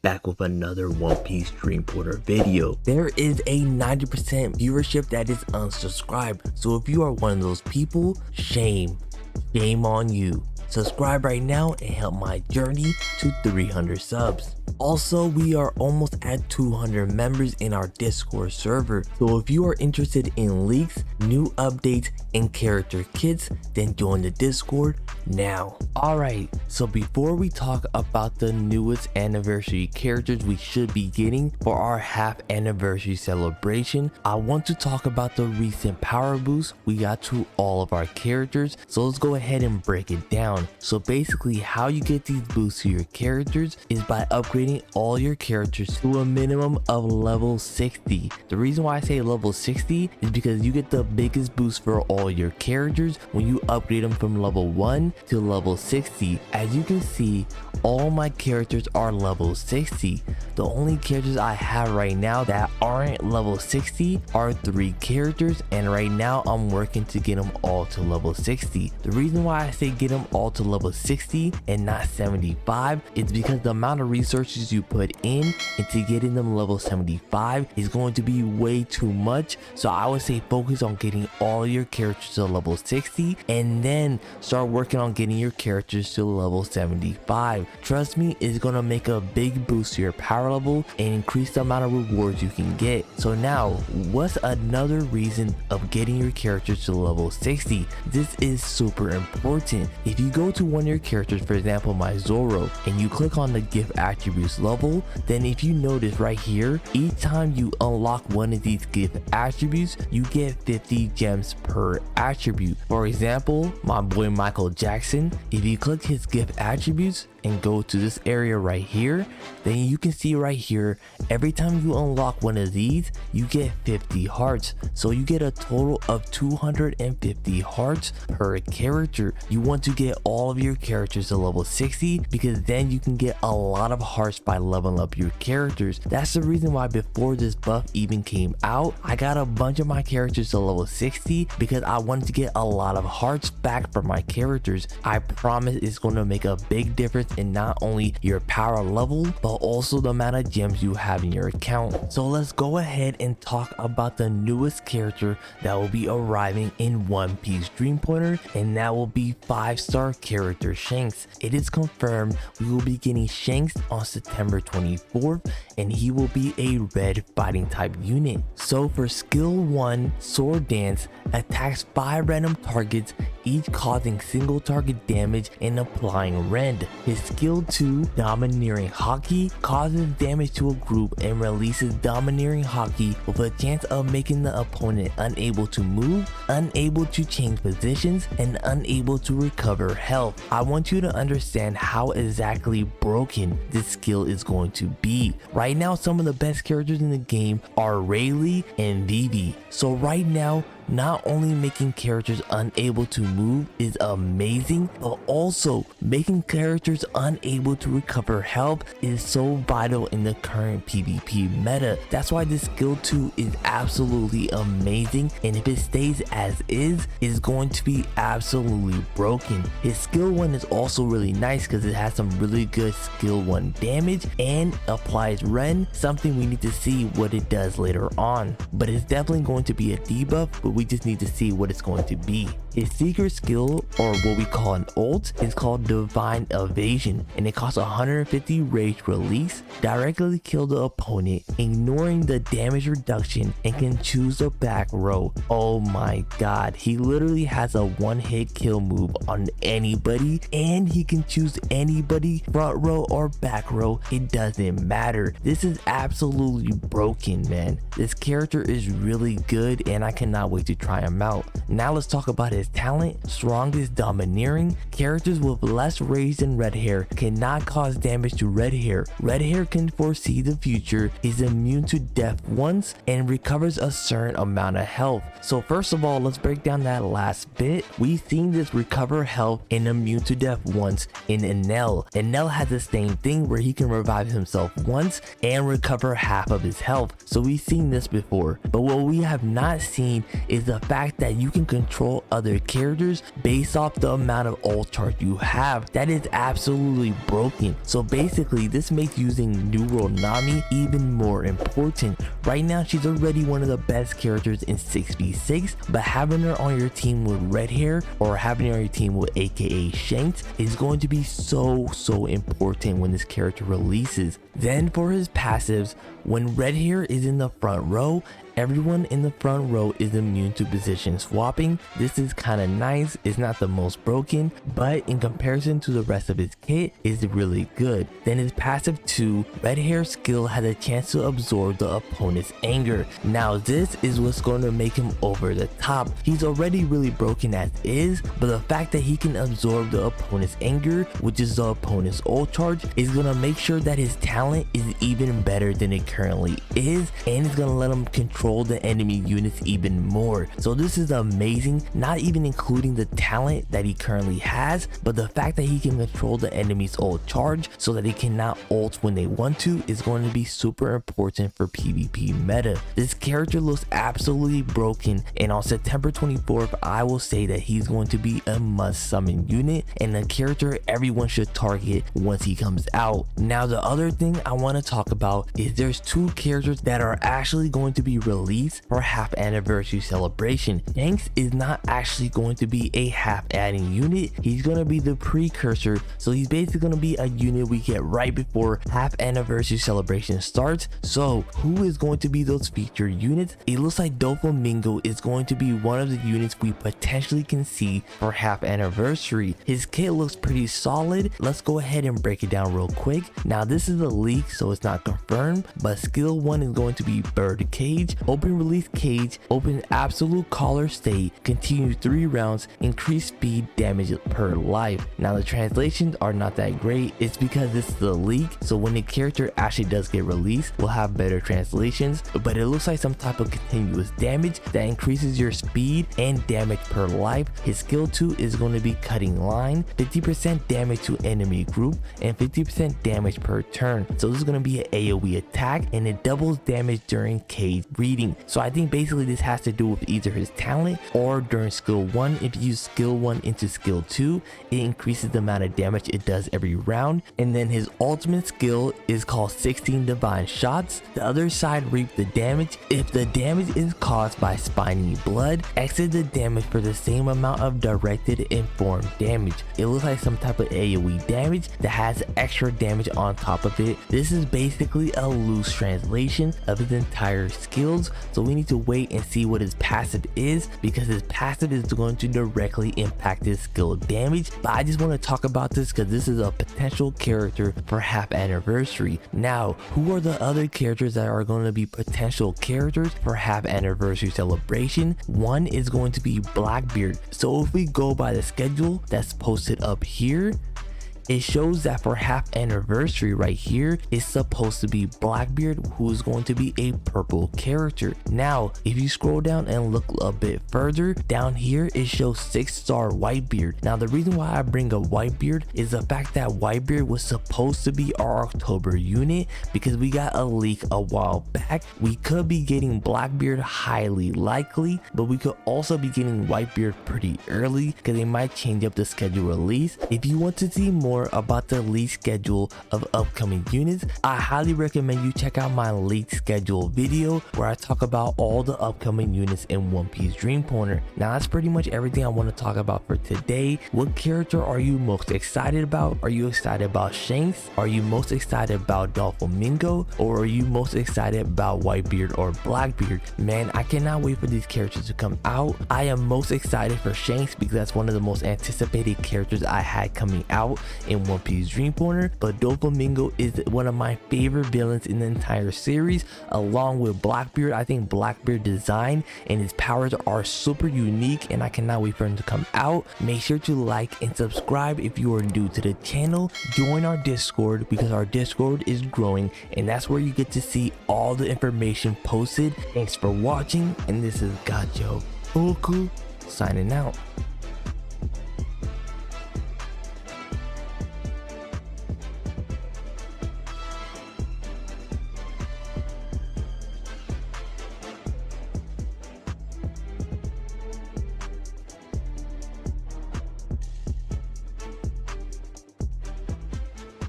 back with another One Piece Dream Porter video. There is a 90% viewership that is unsubscribed, so if you are one of those people, shame on you. Subscribe right now and help my journey to 300 subs. Also, we are almost at 200 members in our Discord server, so if you are interested in leaks, new updates, and character kits, then join the Discord now. Alright, so before we talk about the newest anniversary characters we should be getting for our half anniversary celebration, I want to talk about the recent power boost we got to all of our characters, so let's go ahead and break it down. So basically, how you get these boosts to your characters is by upgrading all your characters to a minimum of level 60. The reason why I say level 60 is because you get the biggest boost for all your characters when you upgrade them from level 1 to level 60. As you can see, all my characters are level 60. The only characters I have right now that aren't level 60 are 3 characters, and right now I'm working to get them all to level 60. The reason why I say get them all to level 60 and not 75 is because the amount of resources you put in into getting them level 75 is going to be way too much. So I would say focus on getting all your characters to level 60 and then start working on getting your characters to level 75. Trust me, it's gonna make a big boost to your power level and increase the amount of rewards you can get. So now, what's another reason of getting your characters to level 60? This is super important. If you go to one of your characters, for example my Zoro, and you click on the gift attributes level, then if you notice right here, each time you unlock one of these gift attributes, you get 50 gems per attribute. For example, my boy Michael Jackson, if you click his gift attributes and go to this area right here, then you can see right here, every time you unlock one of these, you get 50 hearts. So you get a total of 250 hearts per character. You want to get all of your characters to level 60 because then you can get a lot of hearts by leveling up your characters. That's the reason why before this buff even came out, I got a bunch of my characters to level 60 because I wanted to get a lot of hearts back for my characters. I promise it's going to make a big difference in not only your power level but also the amount of gems you have in your account. So let's go ahead and talk about the newest character that will be arriving in One Piece Dream Porter, and that will be 5-star character Shanks. It is confirmed we will be getting Shanks on September 24th, and he will be a red fighting type unit. So for skill 1, sword dance attacks 5 random targets, each causing single target damage and applying rend. His skill 2, domineering hockey, causes damage to a group and releases domineering hockey with a chance of making the opponent unable to move, unable to change positions, and unable to recover health. I want you to understand how exactly broken this skill is going to be. Right now, some of the best characters in the game are Rayleigh and Vivi. So right now, not only making characters unable to move is amazing, but also making characters unable to recover health is so vital in the current PvP meta. That's why this skill 2 is absolutely amazing, and if it stays as is, it's going to be absolutely broken. His skill 1 is also really nice because it has some really good skill 1 damage and applies rend, something we need to see what it does later on. But it's definitely going to be a debuff, but we just need to see what it's going to be. His secret skill, or what we call an ult, is called Divine Evasion, and it costs 150 rage release, directly kill the opponent, ignoring the damage reduction, and can choose the back row. Oh my god, he literally has a one-hit kill move on anybody, and he can choose anybody, front row or back row, it doesn't matter. This is absolutely broken, man. This character is really good and I cannot wait to try him out. Now let's talk about his talent. Strongest domineering. Characters with less rage than red hair cannot cause damage to red hair. Red hair can foresee the future, is immune to death once, and recovers a certain amount of health. So first of all, let's break down that last bit. We've seen this recover health and immune to death once in Enel. Enel has the same thing where he can revive himself once and recover half of his health. So we've seen this before, but what we have not seen is is the fact that you can control other characters based off the amount of ult charge you have. That is absolutely broken. So basically this makes using New World Nami even more important. Right now she's already one of the best characters in 6v6, but having her on your team with red hair or having her on your team with aka Shanks is going to be so important when this character releases. Then for his passives, when red hair is in the front row, everyone in the front row is immune to position swapping. This is kind of nice. It's not the most broken, but in comparison to the rest of his kit is really good. Then his passive 2, red hair skill has a chance to absorb the opponent's anger. Now this is what's going to make him over the top. He's already really broken as is, but the fact that he can absorb the opponent's anger, which is the opponent's ult charge, is going to make sure that his talent is even better than it currently is, and it's going to let him control the enemy units even more. So this is amazing, not even including the talent that he currently has, but the fact that he can control the enemy's ult charge so that he cannot ult when they want to is going to be super important for PvP meta. This character looks absolutely broken, and on September 24th I will say that he's going to be a must summon unit and a character everyone should target once he comes out. Now the other thing I want to talk about is there's 2 characters that are actually going to be released for half anniversary celebration. Shanks is not actually going to be a half adding unit, he's going to be the precursor. So he's basically going to be a unit we get right before half anniversary celebration starts. So who is going to be those featured units? It looks like Doflamingo is going to be one of the units we potentially can see for half anniversary. His kit looks pretty solid. Let's go ahead and break it down real quick. Now this is a leak, so it's not confirmed, but skill 1 is going to be bird cage, open release cage, open absolute collar state, continue 3 rounds, increase speed, damage per life. Now the translations are not that great. It's because this is a leak, so when the character actually does get released we'll have better translations, but it looks like some type of continuous damage that increases your speed and damage per life. His skill 2 is going to be cutting line, 50% damage to enemy group and 50% damage per turn. So this is going to be an AoE attack and it doubles damage during cage reading. So I think basically this has to do with either his talent or during skill 1. If you use skill 1 into skill 2, it increases the amount of damage it does every round. And then his ultimate skill is called 16 divine shots. The other side reap the damage. If the damage is caused by spiny blood, exit the damage for the same amount of directed informed damage. It looks like some type of AoE damage that has extra damage on top of it. This is basically a loose translation of his entire skills, so we need to wait and see what his passive is, because his passive is going to directly impact his skill damage. But I just want to talk about this because this is a potential character for half anniversary. Now who are the other characters that are going to be potential characters for half anniversary celebration? One is going to be Blackbeard. So if we go by the schedule that's posted up here, it shows that for half anniversary right here is supposed to be Blackbeard, who is going to be a purple character. Now if you scroll down and look a bit further down here, it shows 6-star Whitebeard. Now the reason why I bring up Whitebeard is the fact that Whitebeard was supposed to be our October unit, because we got a leak a while back. We could be getting Blackbeard highly likely, but we could also be getting Whitebeard pretty early because they might change up the schedule release. If you want to see more about the leak schedule of upcoming units, I highly recommend you check out my leak schedule video where I talk about all the upcoming units in One Piece Dream Corner. Now that's pretty much everything I want to talk about for today. What character are you most excited about? Are you excited about Shanks? Are you most excited about Doflamingo? Or are you most excited about Whitebeard or Blackbeard? Man, I cannot wait for these characters to come out. I am most excited for Shanks because that's one of the most anticipated characters I had coming out in One Piece Dream Corner, but Doflamingo is one of my favorite villains in the entire series, along with Blackbeard. I think Blackbeard design and his powers are super unique and I cannot wait for him to come out. Make sure to like and subscribe if you are new to the channel. Join our Discord because our Discord is growing and that's where you get to see all the information posted. Thanks for watching, and this is Gacha Baka signing out.